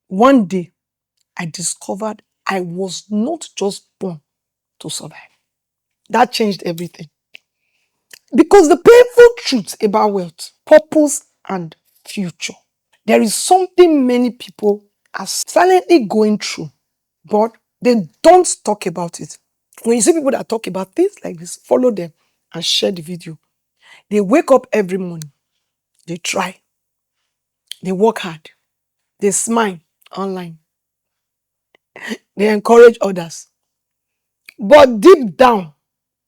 One day, I discovered I was not just born to survive. That changed everything. Because the painful truth about wealth, purpose, and future, there is something many people are silently going through, but they don't talk about it. When you see people that talk about things like this, follow them and share the video. They wake up every morning, they try, they work hard, they smile online, they encourage others. But deep down,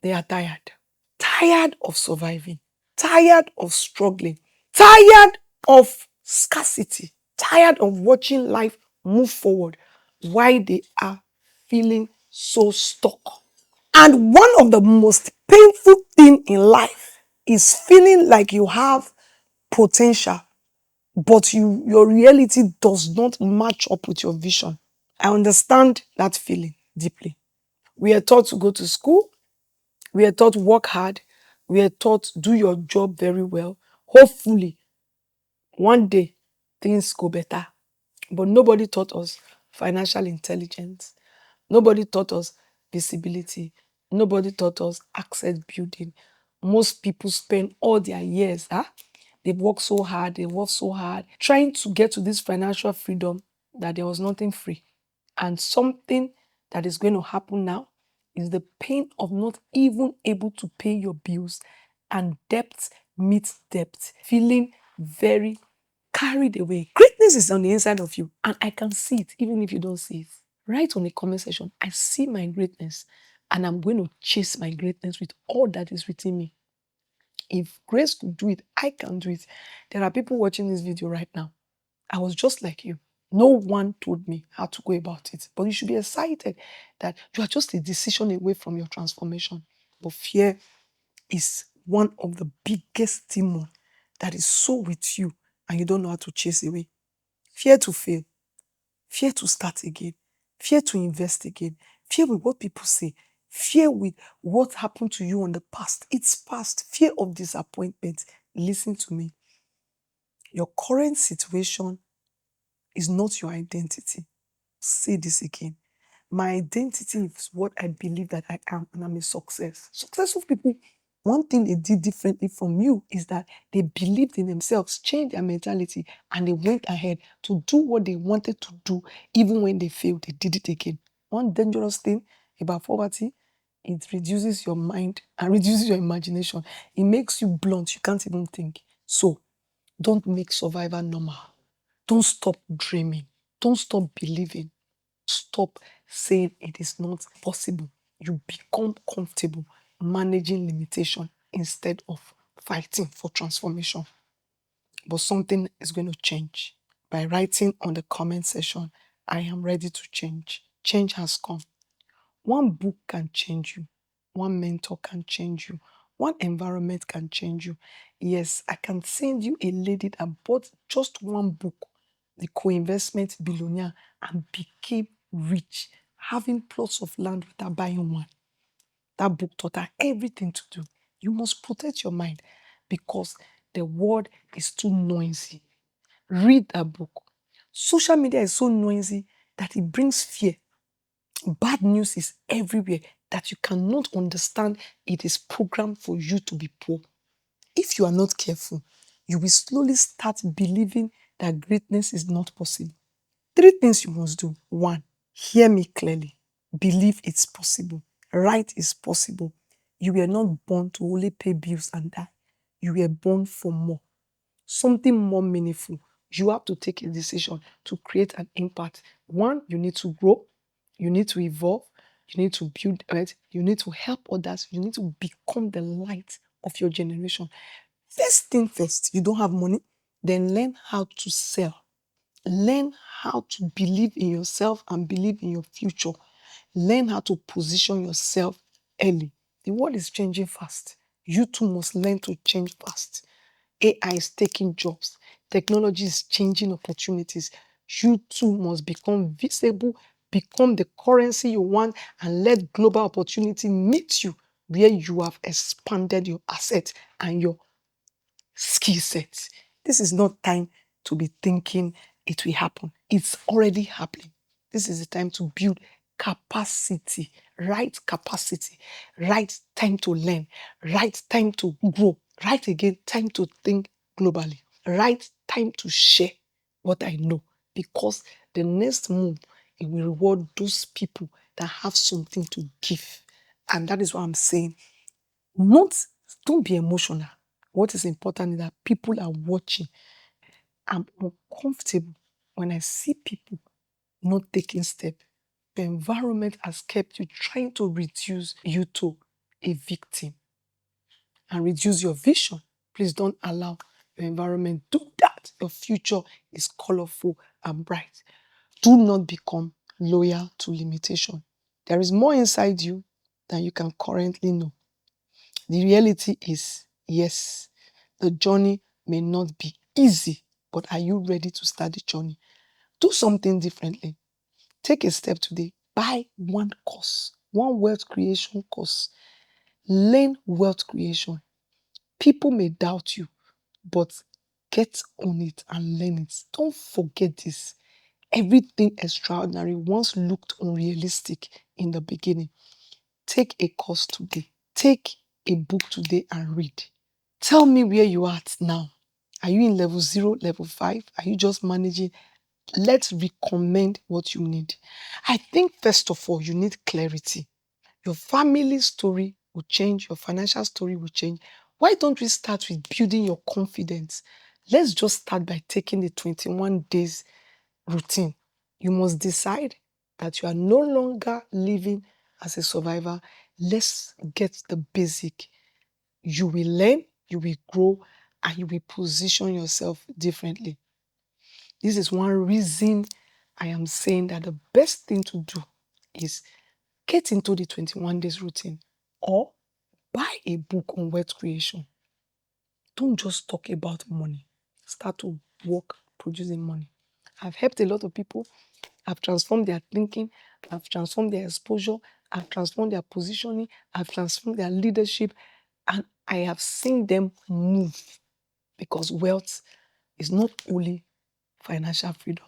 they are tired. Tired of surviving, tired of struggling, tired of scarcity, tired of watching life move forward while they are feeling so stuck. And one of the most painful things in life is feeling like you have potential, but your reality does not match up with your vision. I understand that feeling deeply. We are taught to go to school, we are taught work hard, we are taught do your job very well. Hopefully, one day things go better. But nobody taught us financial intelligence. Nobody taught us visibility. Nobody taught us asset building. Most people spend all their years, they work so hard, trying to get to this financial freedom that there was nothing free. And something that is going to happen now is the pain of not even able to pay your bills, and debt meets debt, feeling very carried away. Greatness is on the inside of you, and I can see it even if you don't see it. Write on the comment section, I see my greatness, and I'm going to chase my greatness with all that is within me. If Grace could do it, I can do it. There are people watching this video right now. I was just like you. No one told me how to go about it. But you should be excited that you are just a decision away from your transformation. But fear is one of the biggest demons that is so with you and you don't know how to chase away. Fear to fail. Fear to start again. Fear to invest again. Fear with what people say. Fear with what happened to you in the past. It's past. Fear of disappointment. Listen to me. Your current situation is not your identity. Say this again. My identity is what I believe that I am, and I'm a success. Successful people, one thing they did differently from you is that they believed in themselves, changed their mentality, and they went ahead to do what they wanted to do. Even when they failed, they did it again. One dangerous thing about poverty, it reduces your mind and reduces your imagination. It makes you blunt. You can't even think. So don't make survival normal. Don't stop dreaming. Don't stop believing. Stop saying it is not possible. You become comfortable managing limitation instead of fighting for transformation. But something is going to change. By writing on the comment section, I am ready to change. Change has come. One book can change you. One mentor can change you. One environment can change you. Yes, I can send you a lady that bought just one book, The Co-Investment Billionaire, and became rich, having plots of land without buying one. That book taught her everything to do. You must protect your mind because the world is too noisy. Read that book. Social media is so noisy that it brings fear. Bad news is everywhere that you cannot understand. It is programmed for you to be poor. If you are not careful, you will slowly start believing that greatness is not possible. 3 things you must do. 1, hear me clearly. Believe it's possible. Right is possible. You were not born to only pay bills and die. You were born for more. Something more meaningful. You have to take a decision to create an impact. 1, you need to grow. You need to evolve. You need to build it. You need to help others. You need to become the light of your generation. First thing first, you don't have money, then learn how to sell. Learn how to believe in yourself and believe in your future. Learn how to position yourself early. The world is changing fast. You too must learn to change fast. AI is taking jobs. Technology is changing opportunities. You too must become visible, become the currency you want, and let global opportunity meet you where you have expanded your assets and your skill sets. This is not time to be thinking it will happen. It's already happening. This is the time to build capacity, right capacity, right time to learn, right time to grow, right again time to think globally, right time to share what I know, because the next move, it will reward those people that have something to give. And that is what I'm saying. Don't be emotional. What is important is that people are watching. I'm uncomfortable when I see people not taking steps. The environment has kept you trying to reduce you to a victim and reduce your vision. Please don't allow your environment do that. Your future is colorful and bright. Do not become loyal to limitation. There is more inside you than you can currently know. The reality is, yes, the journey may not be easy, but are you ready to start the journey? Do something differently. Take a step today. Buy one course, one wealth creation course. Learn wealth creation. People may doubt you, but get on it and learn it. Don't forget this. Everything extraordinary once looked unrealistic in the beginning. Take a course today. Take a book today and read. Tell me where you are at now. Are you in level 0, level 5? Are you just managing? Let's recommend what you need. I think first of all, you need clarity. Your family story will change. Your financial story will change. Why don't we start with building your confidence? Let's just start by taking the 21 days routine. You must decide that you are no longer living as a survivor. Let's get the basic. You will learn, you will grow, and you will position yourself differently. This is one reason I am saying that the best thing to do is get into the 21 days routine or buy a book on wealth creation. Don't just talk about money. Start to work producing money. I've helped a lot of people. I've transformed their thinking. I've transformed their exposure. I've transformed their positioning. I've transformed their leadership. And I have seen them move, because wealth is not only financial freedom.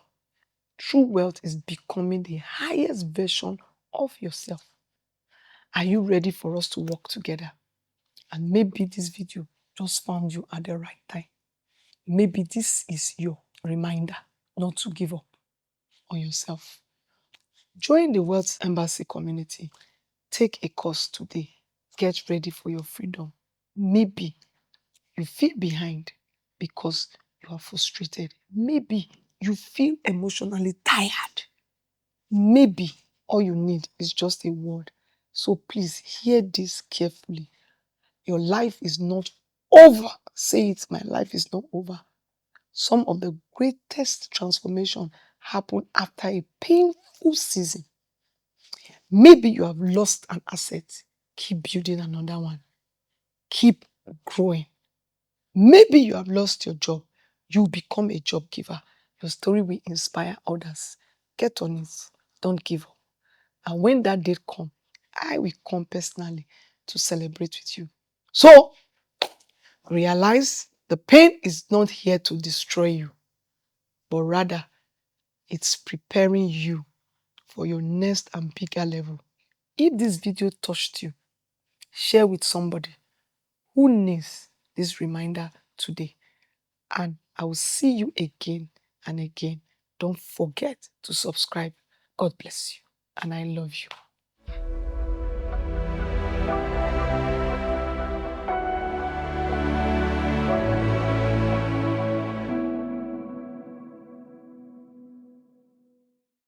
True wealth is becoming the highest version of yourself. Are you ready for us to work together? And maybe this video just found you at the right time. Maybe this is your reminder not to give up on yourself. Join the Wealth Embassy community. Take a course today. Get ready for your freedom. Maybe you feel behind because you are frustrated. Maybe you feel emotionally tired. Maybe all you need is just a word. So please hear this carefully. Your life is not over. Say it, my life is not over. Some of the greatest transformation happen after a painful season. Maybe you have lost an asset. Keep building another one. Keep growing. Maybe you have lost your job. You become a job giver. Your story will inspire others. Get on it. Don't give up. And when that day comes, I will come personally to celebrate with you. So, realize the pain is not here to destroy you, but rather it's preparing you for your next and bigger level. If this video touched you, share with somebody who needs this reminder today. And I will see you again and again. Don't forget to subscribe. God bless you. And I love you.